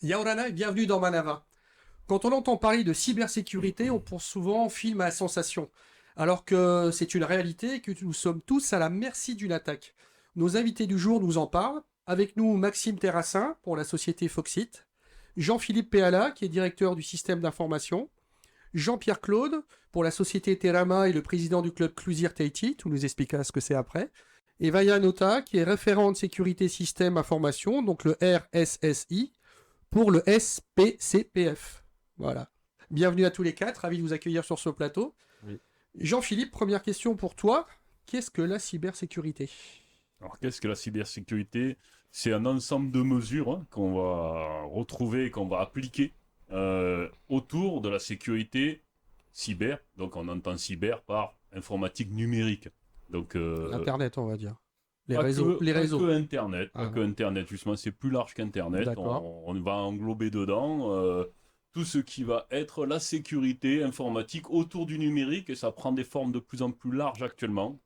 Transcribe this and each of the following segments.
Yaorana et bienvenue dans Manava. Quand on entend parler de cybersécurité, on pense souvent au film à sensation, alors que c'est une réalité et que nous sommes tous à la merci d'une attaque. Nos invités du jour nous en parlent. Avec nous, Maxime Terrassin pour la société Foxit, Jean-Philippe Péala qui est directeur du système d'information, Jean-Pierre Claude pour la société Terama et le président du club Clusir Tahiti, tout nous expliquera ce que c'est après, et Vaya Nota qui est référent de sécurité système information, donc le RSSI, pour le SPCPF. Voilà. Bienvenue à tous les quatre, ravi de vous accueillir sur ce plateau. Oui. Jean-Philippe, première question pour toi. Qu'est-ce que la cybersécurité? Alors, qu'est-ce que la cybersécurité? C'est un ensemble de mesures qu'on va retrouver, qu'on va appliquer autour de la sécurité cyber. Donc, on entend cyber par informatique numérique. Donc, Internet, on va dire. Les pas réseaux. que, Les pas réseaux. que Internet, pas Ah, que Internet, justement, c'est plus large qu'Internet. d'accord. On va englober dedans tout ce qui va être la sécurité informatique autour du numérique, et ça prend des formes de plus en plus larges actuellement.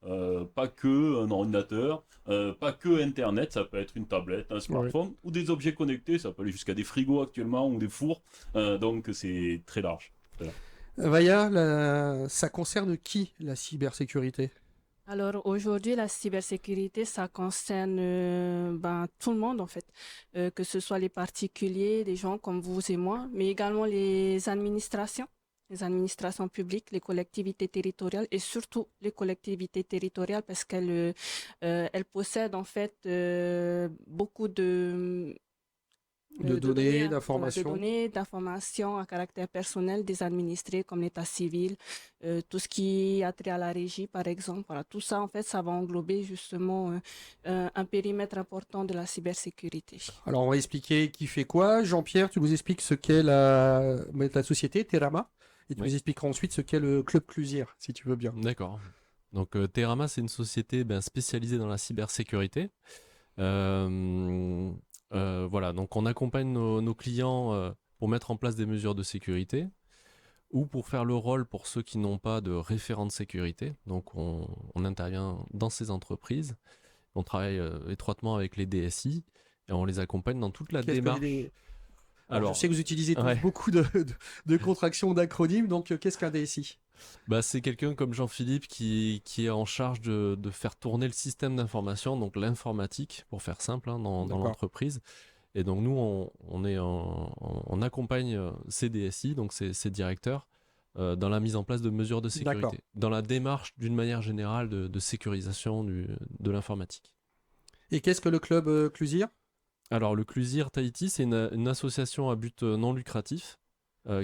Pas que un ordinateur, pas que Internet, ça peut être une tablette, un Oui. smartphone, ou des objets connectés, ça peut aller jusqu'à des frigos actuellement, ou des fours. Donc c'est très large. Très large. Vaya, ça concerne qui, la cybersécurité? Alors aujourd'hui, la cybersécurité, ça concerne tout le monde en fait, que ce soit les particuliers, des gens comme vous et moi, mais également les administrations publiques, les collectivités territoriales et surtout les collectivités territoriales parce qu'elles possèdent en fait beaucoup De de données, données, voilà, de d'informations? données, d'informations à caractère personnel des administrés comme l'état civil, tout ce qui a trait à la régie, par exemple. Voilà, tout ça, en fait, ça va englober justement un périmètre important de la cybersécurité. Alors, on va expliquer qui fait quoi. Jean-Pierre, tu nous expliques ce qu'est la société Terama. Et tu Oui, nous expliqueras ensuite ce qu'est le club Clusir, si tu veux bien. d'accord. Donc Terama, c'est une société spécialisée dans la cybersécurité. Euh, voilà, donc on accompagne nos clients pour mettre en place des mesures de sécurité ou pour faire le rôle pour ceux qui n'ont pas de référent de sécurité. Donc on intervient dans ces entreprises. On travaille étroitement avec les DSI et on les accompagne dans toute la Qu'est-ce que démarche. Alors, je Alors, sais que vous utilisez tous ouais. beaucoup de contractions, d'acronymes, donc qu'est-ce qu'un DSI? C'est quelqu'un comme Jean-Philippe qui est en charge de faire tourner le système d'information, donc l'informatique, pour faire simple, dans D'accord. l'entreprise. Et donc nous, on accompagne ces DSI, donc ces directeurs, dans la mise en place de mesures de D'accord. sécurité, dans la démarche d'une manière générale de sécurisation de l'informatique. Et qu'est-ce que le club Clusir? Alors le Clusir Tahiti, c'est une association à but non lucratif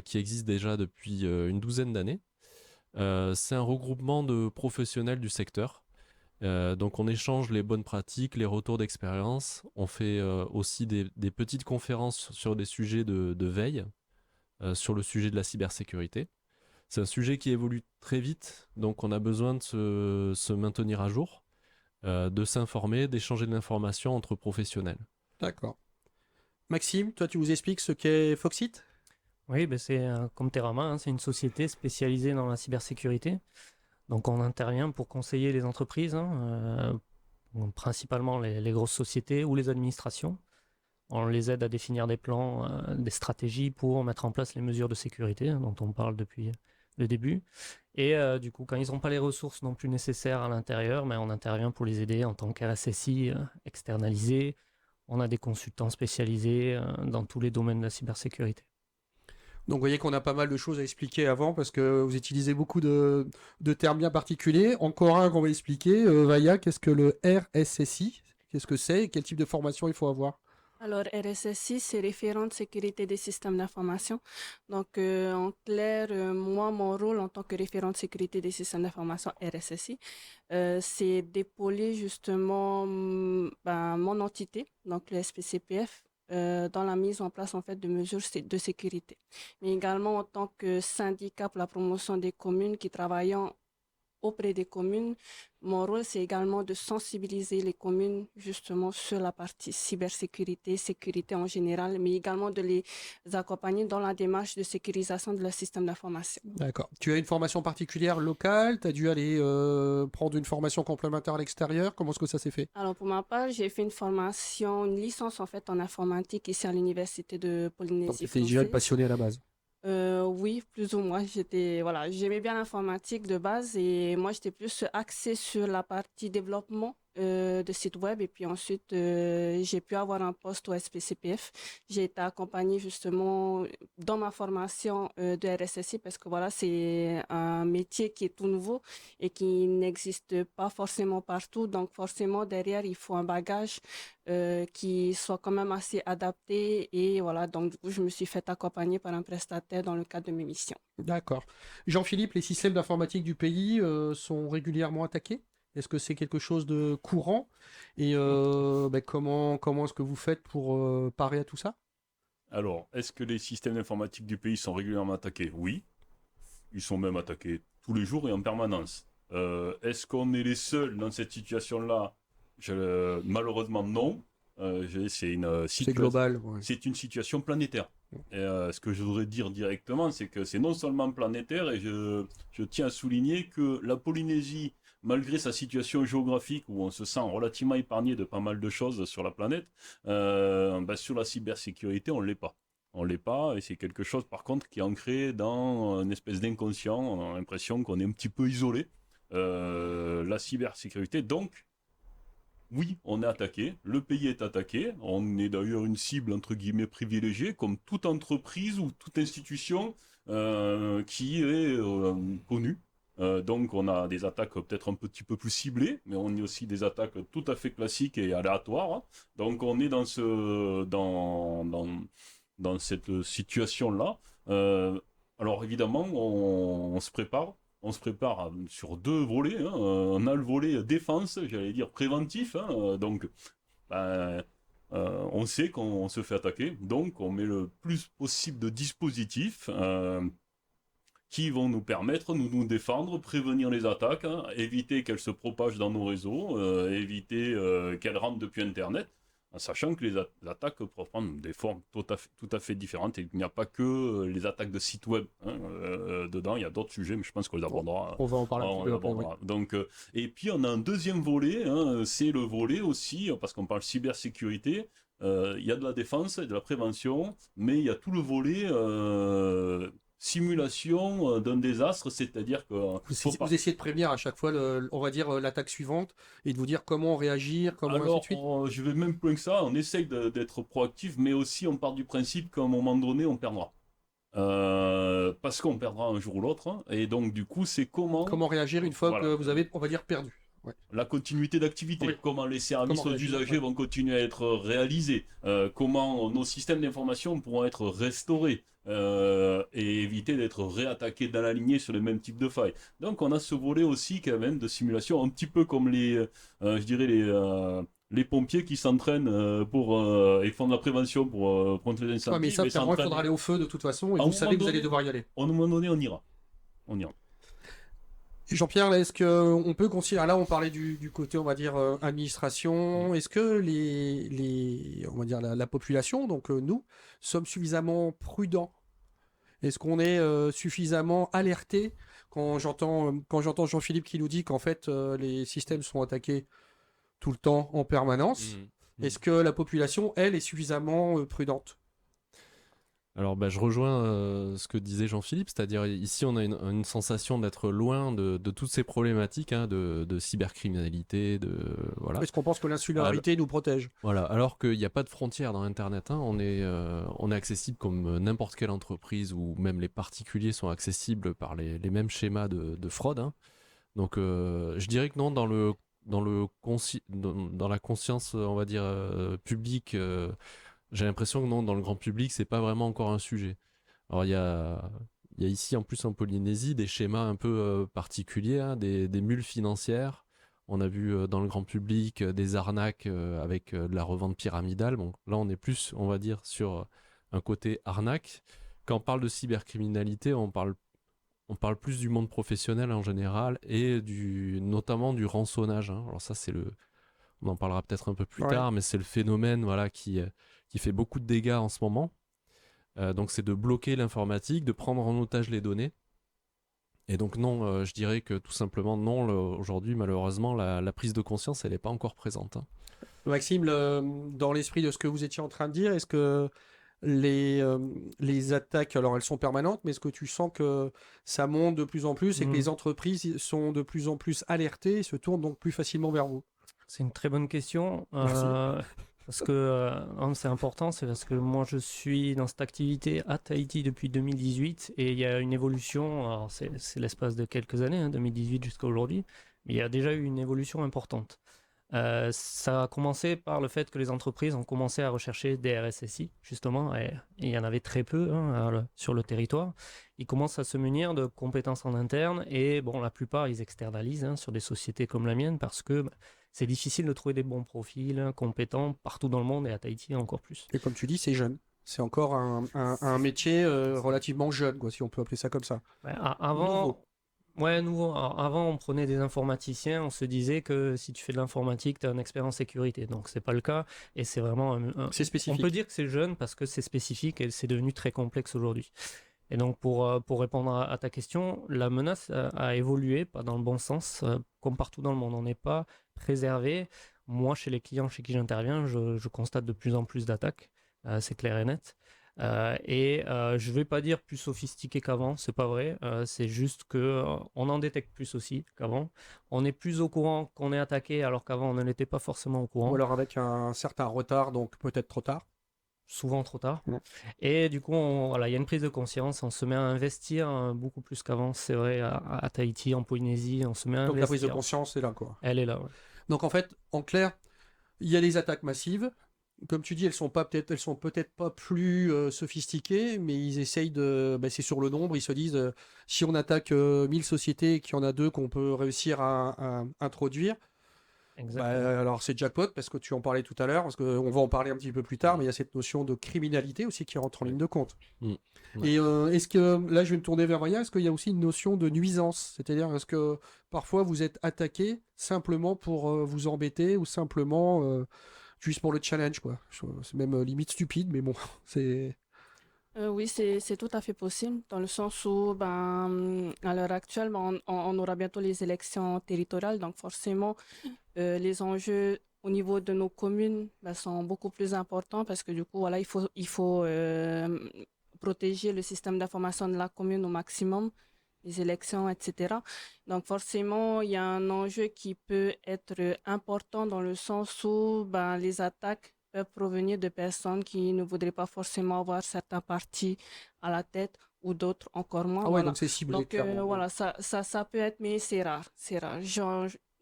qui existe déjà depuis une douzaine d'années. C'est un regroupement de professionnels du secteur. Donc on échange les bonnes pratiques, les retours d'expérience. On fait aussi des petites conférences sur des sujets de veille, sur le sujet de la cybersécurité. C'est un sujet qui évolue très vite, donc on a besoin de se maintenir à jour, de s'informer, d'échanger de l'information entre professionnels. D'accord. Maxime, toi, tu nous expliques ce qu'est Foxit? Oui, c'est comme Terama, hein, c'est une société spécialisée dans la cybersécurité. Donc on intervient pour conseiller les entreprises, principalement les grosses sociétés ou les administrations. On les aide à définir des plans, des stratégies pour mettre en place les mesures de sécurité dont on parle depuis le début. Et du coup, quand ils n'ont pas les ressources non plus nécessaires à l'intérieur, on intervient pour les aider en tant qu'RSSI externalisé. On a des consultants spécialisés dans tous les domaines de la cybersécurité. Donc, vous voyez qu'on a pas mal de choses à expliquer avant parce que vous utilisez beaucoup de termes bien particuliers. Encore un qu'on va expliquer. Vaya, qu'est-ce que le RSSI? Qu'est-ce que c'est et quel type de formation il faut avoir? Alors, RSSI, c'est référent de sécurité des systèmes d'information. Donc, en clair, moi, mon rôle en tant que référent de sécurité des systèmes d'information RSSI, c'est d'épauler justement mon entité, donc le SPCPF, dans la mise en place en fait de mesures de sécurité. Mais également en tant que syndicat pour la promotion des communes qui travaillent auprès des communes. Mon rôle, c'est également de sensibiliser les communes justement sur la partie cybersécurité, sécurité en général, mais également de les accompagner dans la démarche de sécurisation de leur système d'information. D'accord. Tu as une formation particulière locale? Tu as dû aller prendre une formation complémentaire à l'extérieur? Comment est-ce que ça s'est fait? Alors pour ma part, j'ai fait une formation, une licence en fait en informatique ici à l'université de Donc, Polynésie tu étais déjà française. passionné à la base. Oui, plus ou moins. Voilà, j'aimais bien l'informatique de base et moi, j'étais plus axée sur la partie développement de sites web. Et puis ensuite, j'ai pu avoir un poste au SPCPF. J'ai été accompagnée justement dans ma formation de RSSI parce que voilà, c'est un métier qui est tout nouveau et qui n'existe pas forcément partout. Donc forcément, derrière, il faut un bagage qui soit quand même assez adapté. Et voilà, donc du coup, je me suis fait accompagner par un prestataire dans le cadre de mes missions. D'accord. Jean-Philippe, les systèmes d'informatique du pays sont régulièrement attaqués? Est-ce que c'est quelque chose de courant? Et comment est-ce que vous faites pour parer à tout ça? Alors, est-ce que les systèmes informatiques du pays sont régulièrement attaqués? Oui. Ils sont même attaqués tous les jours et en permanence. Est-ce qu'on est les seuls dans cette situation-là? Malheureusement, non. C'est C'est global. Ouais. c'est une situation planétaire. Et, ce que je voudrais dire directement, c'est que c'est non seulement planétaire, et je tiens à souligner que la Polynésie, malgré sa situation géographique où on se sent relativement épargné de pas mal de choses sur la planète, sur la cybersécurité, on ne l'est pas. On ne l'est pas, et c'est quelque chose par contre qui est ancré dans une espèce d'inconscient. On a l'impression qu'on est un petit peu isolé. La cybersécurité, donc, oui, on est attaqué, le pays est attaqué, on est d'ailleurs une cible entre guillemets privilégiée, comme toute entreprise ou toute institution qui est connue. Donc on a des attaques peut-être un petit peu plus ciblées, mais on a aussi des attaques tout à fait classiques et aléatoires, hein. Donc on est dans cette situation-là. Alors évidemment, on se prépare. On se prépare sur deux volets, hein. On a le volet défense, j'allais dire préventif, hein. Donc, ben, on sait qu'on se fait attaquer. Donc, on met le plus possible de dispositifs qui vont nous permettre de nous défendre, prévenir les attaques, hein, éviter qu'elles se propagent dans nos réseaux, éviter qu'elles rentrent depuis Internet, en sachant que les attaques peuvent prendre des formes tout à fait différentes, et il n'y a pas que les attaques de sites web, hein, dedans, il y a d'autres sujets, mais je pense qu'on les abordera. On va en parler un On petit les peu après. abordera. Donc, et puis on a un deuxième volet, hein, c'est le volet aussi, parce qu'on parle cybersécurité, il y a de la défense et de la prévention, mais il y a tout le volet simulation d'un désastre, c'est-à-dire que Vous essayez de prévenir à chaque fois, on va dire, l'attaque suivante et de vous dire comment réagir, comment ainsi de alors, suite. je vais même plus loin que ça, on essaye d'être proactif, mais aussi on part du principe qu'à un moment donné, on perdra. Parce qu'on perdra un jour ou l'autre, hein, et donc du coup, c'est Comment réagir une fois Voilà. que vous avez, on va dire, perdu. Ouais. La continuité d'activité, Oui. comment les services Comment aux réagir, usagers ouais. vont continuer à être réalisés, comment nos systèmes d'information pourront être restaurés et éviter d'être réattaqués dans la lignée sur les mêmes types de failles. Donc on a ce volet aussi quand même de simulation, un petit peu comme je dirais les pompiers qui s'entraînent et font de la prévention pour contre les incendies. Ouais, mais ça, mais il faudra aller au feu de toute façon et À un vous savez que moment vous allez donné- devoir y aller. À un moment donné, on ira. On ira. Jean-Pierre, là, est-ce qu'on peut considérer, là on parlait du côté, on va dire, administration, est-ce que on va dire la population, donc nous, sommes suffisamment prudents? Est-ce qu'on est suffisamment alerté quand j'entends Jean-Philippe qui nous dit qu'en fait les systèmes sont attaqués tout le temps en permanence? Est-ce que la population, elle, est suffisamment prudente? Alors je rejoins ce que disait Jean-Philippe, c'est-à-dire ici on a une sensation d'être loin de toutes ces problématiques, hein, de cybercriminalité, voilà. Est-ce qu'on pense que l'insularité nous protège? Voilà, alors qu'il n'y a pas de frontières dans Internet, hein, on est accessible comme n'importe quelle entreprise, ou même les particuliers sont accessibles par les mêmes schémas de fraude, hein. Donc je dirais que non, dans la conscience, on va dire, publique, j'ai l'impression que non, dans le grand public, c'est pas vraiment encore un sujet. Alors il y a ici en plus en Polynésie des schémas un peu particuliers, hein, des mules financières. On a vu dans le grand public des arnaques avec de la revente pyramidale. Bon, là on est plus, on va dire, sur un côté arnaque. Quand on parle de cybercriminalité, on parle On parle plus du monde professionnel en général et notamment du rançonnage, hein. Alors ça, on en parlera peut-être un peu plus Ouais. tard, mais c'est le phénomène voilà, qui fait beaucoup de dégâts en ce moment. Donc c'est de bloquer l'informatique, de prendre en otage les données. Et donc non, je dirais que tout simplement non, aujourd'hui malheureusement la prise de conscience elle n'est pas encore présente, hein. Maxime, dans l'esprit de ce que vous étiez en train de dire, est-ce que les attaques, alors elles sont permanentes, mais est-ce que tu sens que ça monte de plus en plus et que les entreprises sont de plus en plus alertées et se tournent donc plus facilement vers vous? C'est une très bonne question. Merci. Parce que c'est important, c'est parce que moi je suis dans cette activité à Tahiti depuis 2018 et il y a une évolution, alors c'est l'espace de quelques années, hein, 2018 jusqu'à aujourd'hui, mais il y a déjà eu une évolution importante. Ça a commencé par le fait que les entreprises ont commencé à rechercher des RSSI, justement, et il y en avait très peu hein, sur le territoire. Ils commencent à se munir de compétences en interne et bon, la plupart, ils externalisent hein, sur des sociétés comme la mienne parce que c'est difficile de trouver des bons profils compétents partout dans le monde et à Tahiti encore plus. Et comme tu dis, c'est jeune. C'est encore un métier relativement jeune, quoi, si on peut appeler ça comme ça. Ouais, avant, Nouveau. ouais, nouveau. Alors, avant, on prenait des informaticiens, on se disait que si tu fais de l'informatique, tu as un expert en sécurité. Donc, c'est pas le cas. Et c'est vraiment. C'est On spécifique. peut dire que c'est jeune parce que c'est spécifique et c'est devenu très complexe aujourd'hui. Et donc, pour répondre à ta question, la menace a évolué, pas dans le bon sens, comme partout dans le monde. On n'est pas préservé. Moi, chez les clients chez qui j'interviens, je constate de plus en plus d'attaques. C'est clair et net. Je vais pas dire plus sophistiqué qu'avant, c'est pas vrai. C'est juste que on en détecte plus aussi qu'avant. On est plus au courant qu'on est attaqué alors qu'avant on ne l'était pas forcément au courant. Ou alors avec un certain retard, donc peut-être trop tard. Souvent trop tard. Ouais. Et du coup, voilà, il y a une prise de conscience. On se met à investir beaucoup plus qu'avant. C'est vrai, à Tahiti, en Polynésie, on se met à Donc la prise de investir. conscience est là, quoi. Elle est là. Ouais. Donc en fait, en clair, il y a des attaques massives. Comme tu dis, elles sont peut-être pas plus sophistiquées, mais ils essayent c'est sur le nombre. Ils se disent, si on attaque 1000 sociétés et qu'il y en a 2 qu'on peut réussir à introduire, Exactement. alors c'est jackpot parce que tu en parlais tout à l'heure, parce qu'on va en parler un petit peu plus tard, mais il y a cette notion de criminalité aussi qui rentre en ligne de compte. Mm. Et est-ce que, là je vais me tourner vers Maya, est-ce qu'il y a aussi une notion de nuisance? C'est-à-dire, est-ce que parfois vous êtes attaqué simplement pour vous embêter ou simplement juste pour le challenge, quoi? C'est même limite stupide, mais bon, c'est... Oui, c'est tout à fait possible, dans le sens où, à l'heure actuelle, on aura bientôt les élections territoriales, donc forcément, les enjeux au niveau de nos communes sont beaucoup plus importants parce que du coup, voilà, il faut protéger le système d'information de la commune au maximum, les élections, etc. Donc forcément, il y a un enjeu qui peut être important dans le sens où les attaques peuvent provenir de personnes qui ne voudraient pas forcément avoir certains partis à la tête ou d'autres encore moins. Ah ouais, Voilà. donc c'est ciblé, Donc clairement. voilà, ça peut être, mais c'est rare, c'est rare.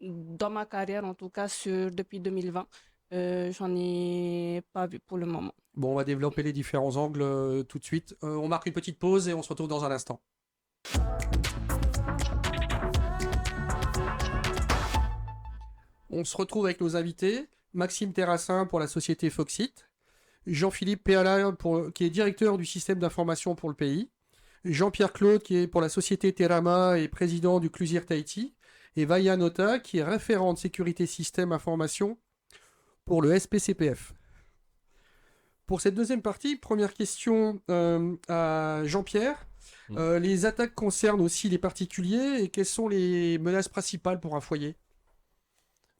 Dans ma carrière, en tout cas, depuis 2020, j'en ai pas vu pour le moment. Bon, on va développer les différents angles tout de suite. On marque une petite pause et on se retrouve dans un instant. On se retrouve avec nos invités. Maxime Terrassin pour la société Foxit. Jean-Philippe Péala qui est directeur du système d'information pour le pays. Jean-Pierre Claude qui est pour la société Terama et président du Clusir Tahiti. Et Vaya Nota qui est référent de sécurité système information pour le SPCPF. Pour cette deuxième partie, première question à Jean-Pierre. Les attaques concernent aussi les particuliers et quelles sont les menaces principales pour un foyer?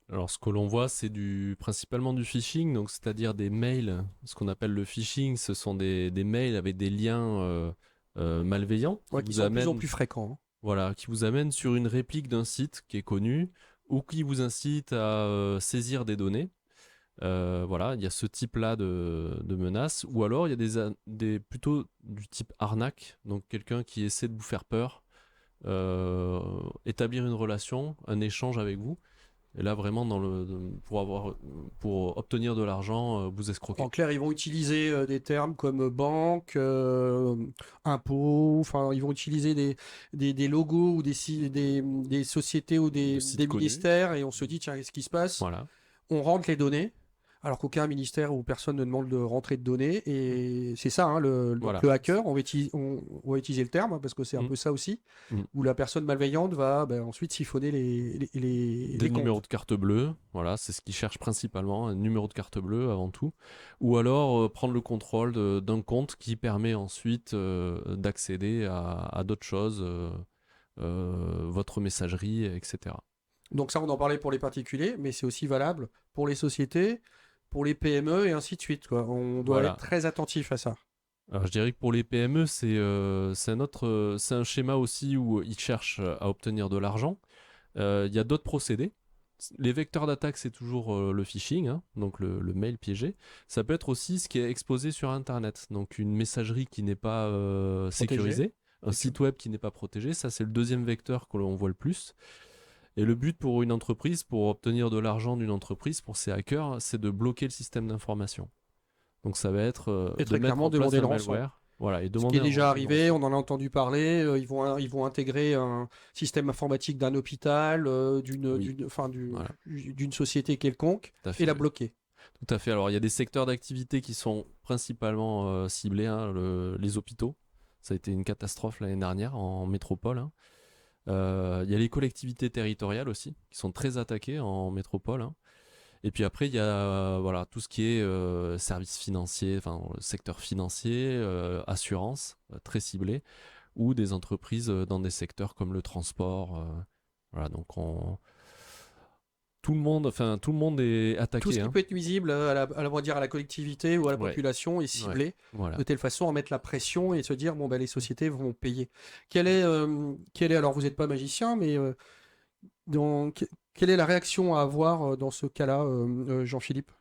Alors, ce que l'on voit, c'est principalement du phishing, donc c'est-à-dire des mails. Ce qu'on appelle le phishing, ce sont des mails avec des liens malveillants Qui sont de plus en plus fréquents. Hein. Voilà, qui vous amènent sur une réplique d'un site qui est connu ou qui vous incite à saisir des données. Voilà, il y a ce type-là de menaces. Ou alors, il y a plutôt du type arnaque, donc quelqu'un qui essaie de vous faire peur, établir une relation, un échange avec vous. Et là, vraiment, pour obtenir de l'argent, vous escroquer. En clair, ils vont utiliser des termes comme banque, impôts, enfin, ils vont utiliser des logos ou des sociétés ou des ministères et on se dit, tiens, qu'est-ce qui se passe? Voilà. On rentre les données. Alors qu'aucun ministère ou personne ne demande de rentrée de données. Et c'est ça, hein, Voilà. le hacker, on va utiliser le terme, hein, parce que c'est un Mm. peu ça aussi, Mm. où la personne malveillante va ensuite siphonner Des les comptes. numéros de carte bleue, voilà, c'est ce qu'ils cherchent principalement, un numéro de carte bleue avant tout. Ou alors prendre le contrôle d'un compte qui permet ensuite d'accéder à d'autres choses, votre messagerie, etc. Donc ça, on en parlait pour les particuliers, mais c'est aussi valable pour les sociétés, pour les PME et ainsi de suite, quoi. On doit Voilà. être très attentif à ça. Alors je dirais que pour les PME, c'est un schéma aussi où ils cherchent à obtenir de l'argent. Il y a d'autres procédés. Les vecteurs d'attaque, c'est toujours le phishing, hein, donc le mail piégé. Ça peut être aussi ce qui est exposé sur Internet, donc une messagerie qui n'est pas sécurisée, un site web qui n'est pas protégé. Ça, c'est le deuxième vecteur que l'on voit le plus. Et le but pour une entreprise, pour obtenir de l'argent d'une entreprise, pour ces hackers, c'est de bloquer le système d'information. Donc ça va être Et de très mettre clairement, en place demander un le rançon. malware. Voilà, et Ce qui demander est un déjà arrivé, rançon. on en a entendu parler, ils vont intégrer un système informatique d'un hôpital, Oui. Voilà, d'une société quelconque, tout à et fait. la bloquer. Tout à fait. Alors, il y a des secteurs d'activité qui sont principalement ciblés, hein, les hôpitaux. Ça a été une catastrophe l'année dernière en métropole, hein. Il y a les collectivités territoriales aussi, qui sont très attaquées en métropole, hein. Et puis après, il y a voilà, tout ce qui est services financiers, enfin, secteur financier, assurance, très ciblé, ou des entreprises dans des secteurs comme le transport. Voilà, donc tout le monde est Tout attaqué, ce qui hein. peut être nuisible on va dire à la collectivité ou à la Ouais. population est ciblé Voilà. de telle façon à mettre la pression et se dire bon ben les sociétés vont payer. Alors vous n'êtes pas magicien, mais quelle est la réaction à avoir dans ce cas-là, Jean-Philippe?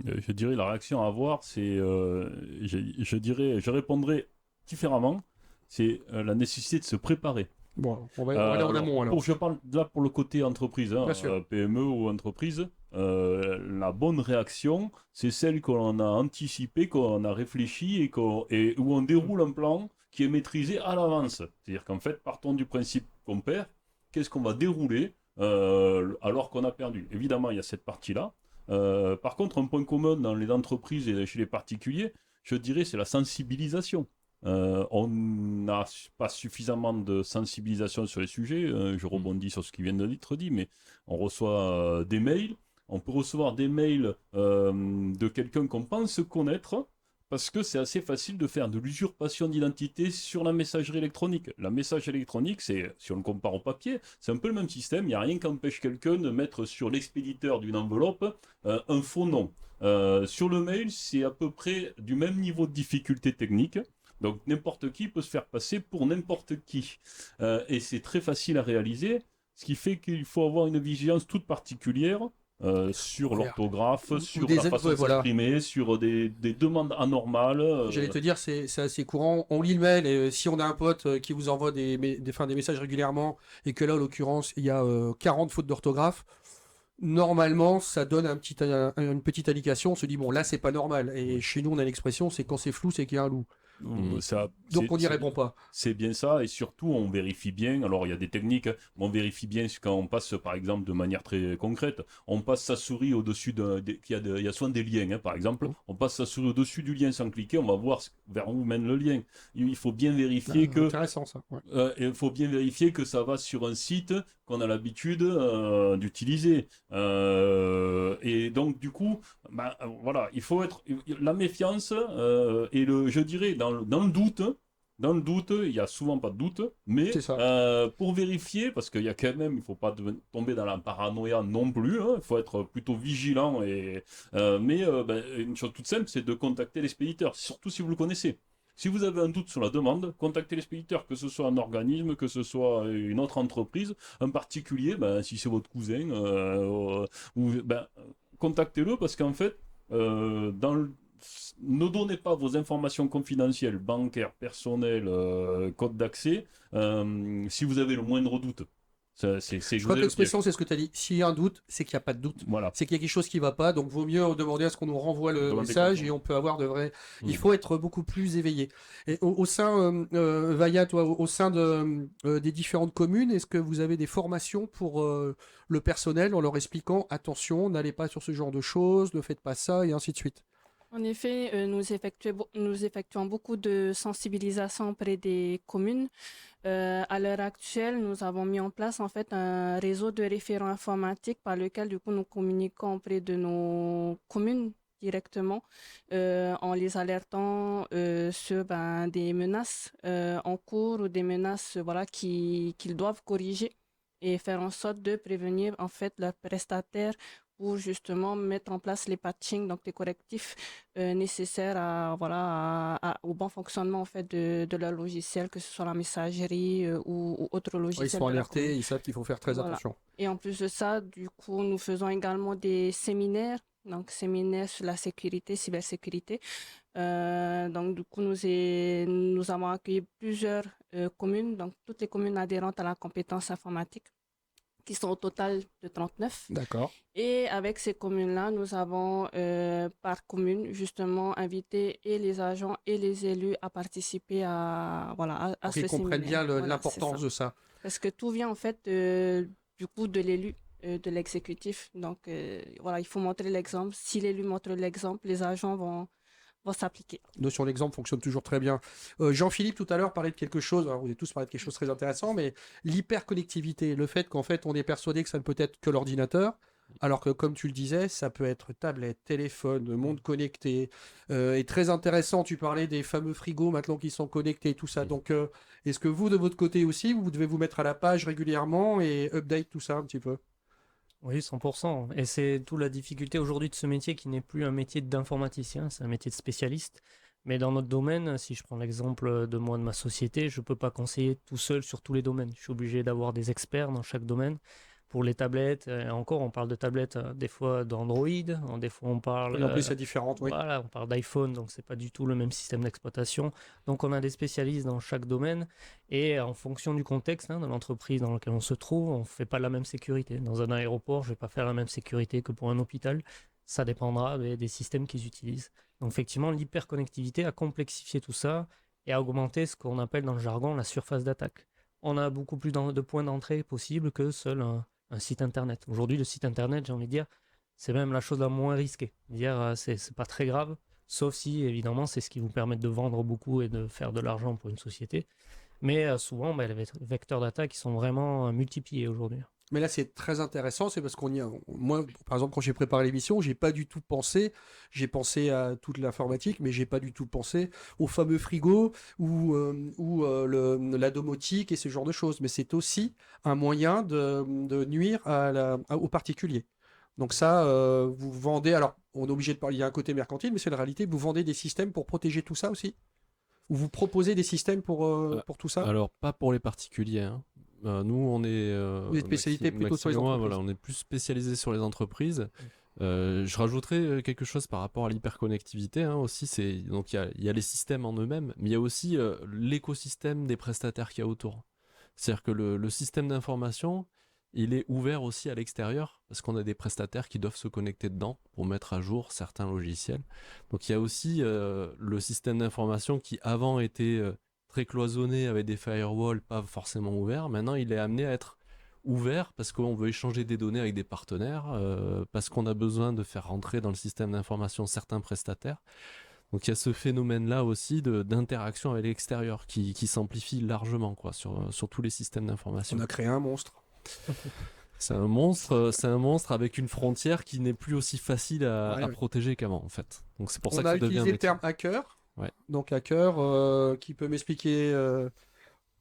Je dirais la réaction à avoir, c'est, je répondrai différemment. C'est la nécessité de se préparer. Bon, on va aller en amont alors. Je parle là pour le côté entreprise, hein, Bien sûr. PME ou entreprise. La bonne réaction, c'est celle qu'on a anticipée, qu'on a réfléchi et où on déroule un plan qui est maîtrisé à l'avance. C'est-à-dire qu'en fait, partons du principe qu'on perd, qu'est-ce qu'on va dérouler alors qu'on a perdu. Évidemment, il y a cette partie-là. Par contre, un point commun dans les entreprises et chez les particuliers, je dirais, c'est la sensibilisation. On n'a pas suffisamment de sensibilisation sur les sujets. Je rebondis sur ce qui vient d'être dit, mais on reçoit des mails. On peut recevoir des mails de quelqu'un qu'on pense connaître, parce que c'est assez facile de faire de l'usurpation d'identité sur la messagerie électronique. La message électronique, si on le compare au papier, c'est un peu le même système. Il n'y a rien qui empêche quelqu'un de mettre sur l'expéditeur d'une enveloppe un faux nom. Sur le mail, c'est à peu près du même niveau de difficulté technique. Donc n'importe qui peut se faire passer pour n'importe qui. Et c'est très facile à réaliser, ce qui fait qu'il faut avoir une vigilance toute particulière sur l'orthographe, sur la façon de s'exprimer, sur des demandes anormales. J'allais te dire, c'est assez courant. On lit le mail et si on a un pote qui vous envoie des messages régulièrement et que là, en l'occurrence, il y a 40 fautes d'orthographe, normalement, ça donne une petite indication. On se dit, bon, là, c'est pas normal. Et chez nous, on a l'expression, c'est quand c'est flou, c'est qu'il y a un loup. Donc on n'y répond pas. C'est bien ça, et surtout on vérifie bien. Alors il y a des techniques, mais on vérifie bien quand on passe, par exemple, de manière très concrète, on passe sa souris au-dessus il y a souvent des liens, hein, par exemple. On passe sa souris au-dessus du lien sans cliquer, on va voir vers où mène le lien. Il faut bien vérifier que. Intéressant ça. Ouais. Il faut bien vérifier que ça va sur un site qu'on a l'habitude d'utiliser. Et donc du coup, voilà, il faut être la méfiance et je dirais dans le doute. Dans le doute, il n'y a souvent pas de doute, mais pour vérifier, parce qu'il y a quand même, il ne faut pas tomber dans la paranoïa non plus, hein, il faut être plutôt vigilant. Mais une chose toute simple, c'est de contacter l'expéditeur, surtout si vous le connaissez. Si vous avez un doute sur la demande, contactez l'expéditeur, que ce soit un organisme, que ce soit une autre entreprise, un particulier, si c'est votre cousin, contactez-le parce qu'en fait, ne donnez pas vos informations confidentielles, bancaires, personnelles, code d'accès, si vous avez le moindre doute. C'est Je crois jouer que le piège. l'expression, c'est ce que tu as dit. S'il y a un doute, c'est qu'il n'y a pas de doute. Voilà. C'est qu'il y a quelque chose qui ne va pas, donc vaut mieux demander à ce qu'on nous renvoie le Demander message conseil. et on peut avoir de vrais. Mm. Il faut être beaucoup plus éveillé. Et au sein, Vaya, toi, au sein des différentes communes, est-ce que vous avez des formations pour le personnel en leur expliquant attention, n'allez pas sur ce genre de choses, ne faites pas ça, et ainsi de suite? En effet, nous effectuons beaucoup de sensibilisation auprès des communes. À l'heure actuelle, nous avons mis en place en fait un réseau de référents informatiques par lequel du coup nous communiquons auprès de nos communes directement en les alertant sur des menaces en cours ou des menaces voilà qu'ils doivent corriger et faire en sorte de prévenir en fait leurs prestataires pour justement mettre en place les patchings, donc les correctifs nécessaires au bon fonctionnement en fait de leur logiciel, que ce soit la messagerie ou autre Ouais, logiciel. ils sont de la alertés, commune. ils savent qu'il faut faire très Voilà. attention. Et en plus de ça, du coup, nous faisons également des séminaires, donc séminaires sur la sécurité, cybersécurité. Donc du coup, nous avons accueilli plusieurs communes, donc toutes les communes adhérentes à la compétence informatique, qui sont au total de 39. D'accord. Et avec ces communes-là, nous avons par commune justement invité et les agents et les élus à participer à Pour ce qu'ils comprennent séminaire. bien Voilà, c'est l'importance ça. de ça. Parce que tout vient en fait du coup de l'élu, de l'exécutif. Donc voilà, il faut montrer l'exemple. Si l'élu montre l'exemple, les agents vont s'appliquer. Notion d'exemple fonctionne toujours très bien. Jean-Philippe, tout à l'heure, parlait de quelque chose, alors vous avez tous parlé de quelque chose de très intéressant, mais l'hyperconnectivité, le fait qu'en fait, on est persuadé que ça ne peut être que l'ordinateur, alors que, comme tu le disais, ça peut être tablette, téléphone, monde connecté, et très intéressant, tu parlais des fameux frigos maintenant qui sont connectés, tout ça. Donc, est-ce que vous, de votre côté aussi, vous devez vous mettre à la page régulièrement et update tout ça un petit peu? Oui, 100%. Et c'est toute la difficulté aujourd'hui de ce métier qui n'est plus un métier d'informaticien, c'est un métier de spécialiste. Mais dans notre domaine, si je prends l'exemple de moi, de ma société, je ne peux pas conseiller tout seul sur tous les domaines. Je suis obligé d'avoir des experts dans chaque domaine. Pour les tablettes, et encore, on parle de tablettes des fois d'Android, des fois on parle, Et en plus, c'est différent, oui. voilà, on parle d'iPhone, donc c'est pas du tout le même système d'exploitation. Donc on a des spécialistes dans chaque domaine et en fonction du contexte de l'entreprise dans laquelle on se trouve, on ne fait pas la même sécurité. Dans un aéroport, je ne vais pas faire la même sécurité que pour un hôpital. Ça dépendra des systèmes qu'ils utilisent. Donc effectivement, l'hyperconnectivité a complexifié tout ça et a augmenté ce qu'on appelle dans le jargon la surface d'attaque. On a beaucoup plus de points d'entrée possibles que seul un site internet. Aujourd'hui, le site internet, j'ai envie de dire, c'est même la chose la moins risquée. Dire, c'est pas très grave, sauf si, évidemment, c'est ce qui vous permet de vendre beaucoup et de faire de l'argent pour une société. Mais souvent, les vecteurs d'attaque ils sont vraiment multipliés aujourd'hui. Mais là, c'est très intéressant, c'est parce moi, par exemple, quand j'ai préparé l'émission, j'ai pas du tout pensé, j'ai pensé à toute l'informatique, mais j'ai pas du tout pensé au fameux frigo ou la domotique et ce genre de choses. Mais c'est aussi un moyen de nuire aux particuliers. Donc ça, vous vendez, alors on est obligé de parler, il y a un côté mercantile, mais c'est la réalité, vous vendez des systèmes pour protéger tout ça aussi? Ou vous proposez des systèmes pour tout ça? Alors, pas pour les particuliers, hein. Nous, on est. Vous êtes spécialité plutôt sur les Maxime et moi, entreprises. voilà, on est plus spécialisé sur les entreprises. Je rajouterais quelque chose par rapport à l'hyperconnectivité aussi. Donc, il y a les systèmes en eux-mêmes, mais il y a aussi l'écosystème des prestataires qu'il y a autour. C'est-à-dire que le système d'information, il est ouvert aussi à l'extérieur, parce qu'on a des prestataires qui doivent se connecter dedans pour mettre à jour certains logiciels. Donc, il y a aussi le système d'information qui, avant, était très cloisonné avec des firewalls pas forcément ouverts. Maintenant, il est amené à être ouvert parce qu'on veut échanger des données avec des partenaires, parce qu'on a besoin de faire rentrer dans le système d'information certains prestataires. Donc il y a ce phénomène-là aussi d'interaction avec l'extérieur qui s'amplifie largement sur tous les systèmes d'information. On a créé un monstre. C'est un monstre avec une frontière qui n'est plus aussi facile à protéger qu'avant en fait. Donc c'est pour ça que ça devient utilisé le terme hacker. Ouais. Donc hacker, qui peut m'expliquer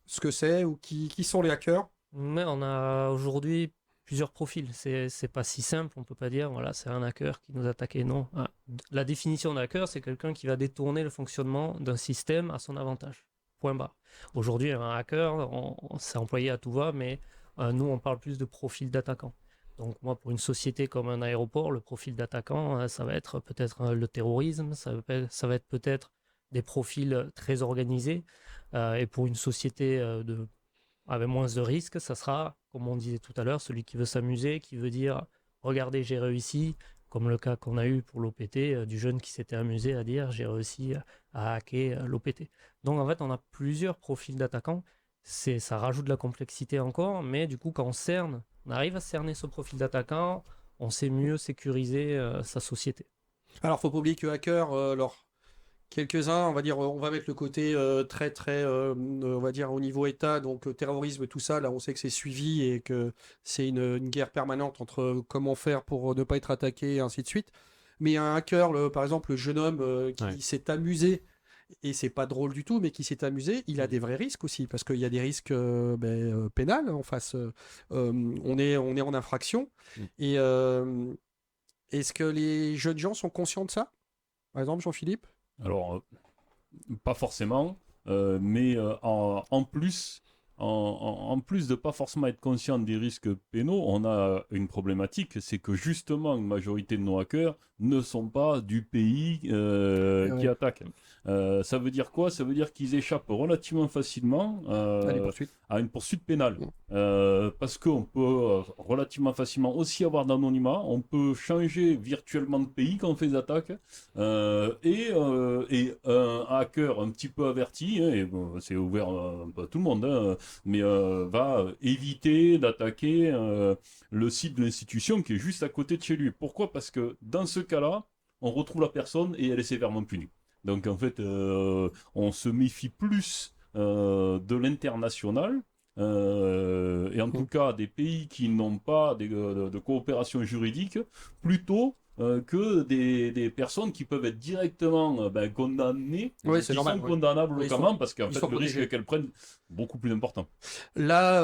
ce que c'est ou qui sont les hackers? Mais on a aujourd'hui plusieurs profils. C'est pas si simple, on peut pas dire voilà, c'est un hacker qui nous a attaqué. Non. La définition d'un hacker, c'est quelqu'un qui va détourner le fonctionnement d'un système à son avantage. Point barre. Aujourd'hui, un hacker, c'est employé à tout va, mais nous, on parle plus de profil d'attaquant. Donc moi, pour une société comme un aéroport, le profil d'attaquant, ça va être peut-être le terrorisme, ça va être peut-être des profils très organisés. Et pour une société avec moins de risques, ça sera, comme on disait tout à l'heure, celui qui veut s'amuser, qui veut dire « Regardez, j'ai réussi », comme le cas qu'on a eu pour l'OPT, du jeune qui s'était amusé à dire « J'ai réussi à hacker l'OPT ». Donc en fait, on a plusieurs profils d'attaquants. Ça rajoute de la complexité encore, mais du coup, quand on arrive à cerner ce profil d'attaquant, on sait mieux sécuriser sa société. Alors, faut pas oublier que hacker, alors quelques-uns, on va dire, on va mettre le côté très très, on va dire au niveau État, donc terrorisme, tout ça. Là, on sait que c'est suivi et que c'est une guerre permanente entre comment faire pour ne pas être attaqué et ainsi de suite. Mais un hacker, par exemple, le jeune homme qui Ouais. s'est amusé. Et c'est pas drôle du tout, mais qui s'est amusé, il a des vrais risques aussi, parce qu'il y a des risques pénals en face. On est en infraction. Mm. Et est-ce que les jeunes gens sont conscients de ça? Par exemple, Jean-Philippe? Alors, pas forcément, mais en plus, en plus de pas forcément être conscient des risques pénaux, on a une problématique, c'est que justement une majorité de nos hackers ne sont pas du pays qui Ouais. attaque. Ça veut dire quoi? Ça veut dire qu'ils échappent relativement facilement Allez, poursuite. à une poursuite pénale. Mm. Parce qu'on peut relativement facilement aussi avoir d'anonymat, on peut changer virtuellement de pays quand on fait des attaques, et un hacker un petit peu averti, hein, et bon, c'est ouvert un peu à tout le monde, hein, mais va éviter d'attaquer le site de l'institution qui est juste à côté de chez lui. Pourquoi? Parce que dans ce cas-là, on retrouve la personne et elle est sévèrement punie. Donc en fait, on se méfie plus de l'international, et en tout cas des pays qui n'ont pas de coopération juridique, plutôt que des personnes qui peuvent être directement condamnées, Oui, c'est qui normal, sont oui. condamnables Oui, ils localement, sont- parce qu'en ils fait sont le risque protégés. qu'elles prennent est beaucoup plus important. Là,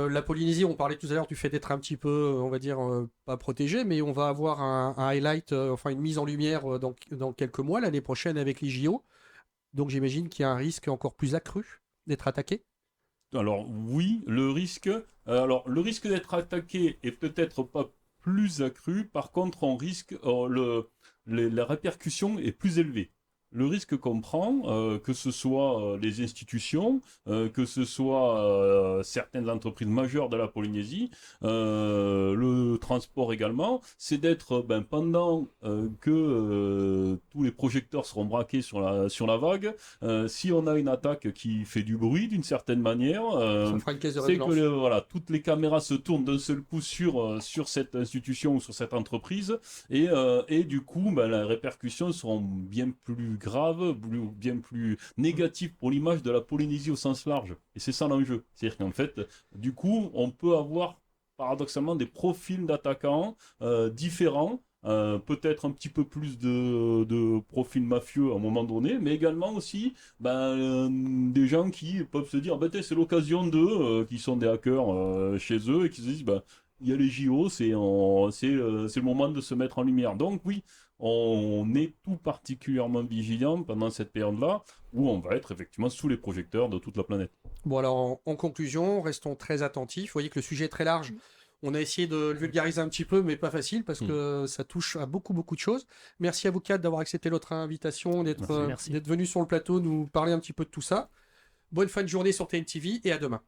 la Polynésie, on parlait tout à l'heure du fait d'être un petit peu, on va dire, pas protégé, mais on va avoir un highlight, enfin une mise en lumière dans quelques mois, l'année prochaine avec les JO. Donc j'imagine qu'il y a un risque encore plus accru d'être attaqué. Alors oui, le risque d'être attaqué est peut-être pas plus accru. Par contre, on risque la répercussion est plus élevée. Le risque qu'on prend, que ce soit les institutions, que ce soit certaines entreprises majeures de la Polynésie, le transport également, c'est d'être pendant que tous les projecteurs seront braqués sur la vague, si on a une attaque qui fait du bruit d'une certaine manière, Ça fera une caisse de c'est que résonance. voilà, toutes les caméras se tournent d'un seul coup sur cette institution ou sur cette entreprise, et du coup, les répercussions seront bien plus graves, bien plus négatives pour l'image de la Polynésie au sens large. Et c'est ça l'enjeu. C'est-à-dire qu'en fait, du coup, on peut avoir paradoxalement des profils d'attaquants différents. Peut-être un petit peu plus de profils mafieux à un moment donné, mais également aussi des gens qui peuvent se dire c'est l'occasion d'eux, qui sont des hackers chez eux, et qui se disent il y a les JO, c'est le moment de se mettre en lumière. Donc oui, on est tout particulièrement vigilant pendant cette période-là, où on va être effectivement sous les projecteurs de toute la planète. Bon alors en conclusion, restons très attentifs. Vous voyez que le sujet est très large. On a essayé de le vulgariser un petit peu, mais pas facile parce que ça touche à beaucoup de choses. Merci à vous quatre d'avoir accepté notre invitation, Merci. d'être venus sur le plateau nous parler un petit peu de tout ça. Bonne fin de journée sur TNTV et à demain.